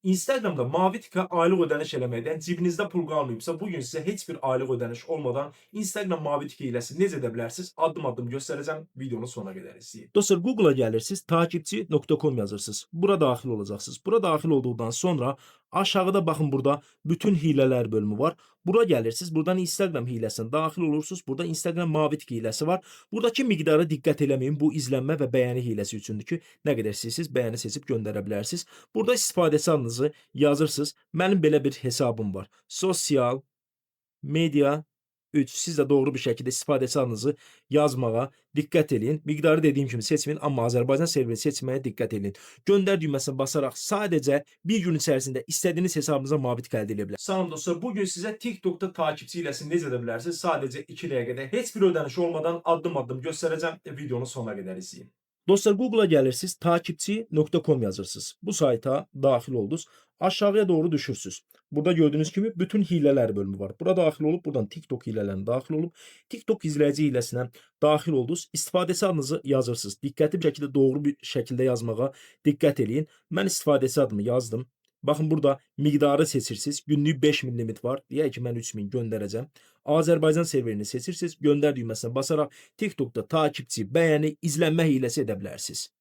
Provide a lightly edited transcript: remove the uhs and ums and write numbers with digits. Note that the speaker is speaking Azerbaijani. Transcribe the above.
Instagram'da mavi tika aylıq ödəniş eləməkdən cibinizdə pul qalmayıbsa, bu gün sizə heç bir aylıq ödəniş olmadan Instagram mavi tika hiləsi necə edə bilərsiniz? Addım-addım göstərəcəm. Videonun sonuna qədər izləyin. Dostlar, Google'a gəlirsiniz, takipçi.com yazırsınız. Bura daxil olacaqsınız. Bura daxil olduqdan sonra aşağıda baxın, burada bütün hilələr bölümü var. Bura gəlirsiniz. Buradan Instagram hiləsinə daxil olursunuz. Burada Instagram mavi tika hiləsi var. Buradakı miqdara diqqət eləməyin. Bu izlənmə və bəyəni hiləsi üçündür ki, nə qədər istəyirsiniz bəyəni seçib göndərə bilərsiniz. Burada istifadəçi adınızı yazırsınız. Mənim belə bir hesabım var. Sosial media 3. Siz də doğru bir şəkildə istifadəçi adınızı yazmağa diqqət eləyin. Miqdarı dediyim kimi seçməyin, amma Azərbaycan serverini seçməyə diqqət eləyin. Göndər düyməsinə basaraq sadəcə bir gün içərisində istədiyiniz hesabınıza mavi tika əldə edə bilərsiniz. Salam dostlar, bugün sizə TikTok'da takipçi hiləsini necə edə bilərsiniz? Sadəcə 2 dəqiqədə heç bir ödəniş olmadan addım-addım göstərəcəm. Videonun sonuna qədər izləyin. Dostlar, Google'a gəlirsiniz, takipçi.com yazırsınız. Bu sayta daxil oldunuz. Aşağıya doğru düşürsünüz. Burada gördüyünüz kimi bütün hilələr bölümü var. Bura daxil olub, buradan TikTok hilələrinə daxil olub, TikTok izləyici hiləsinə daxil oldunuz. İstifadəçi adınızı yazırsınız. Diqqətli bir şəkildə doğru bir şəkildə yazmağa diqqət eləyin. Mən istifadəçi adımı yazdım. Baxın, burada miqdarı seçirsiniz. Günlük 5000 limit var. Deyək ki, mən 3000 göndərəcəm. Azərbaycan serverini seçirsiniz. Göndər düyməsinə basaraq TikTok'da takipçi, bəyəni, izlənmə hiləsi edə bilərsiniz.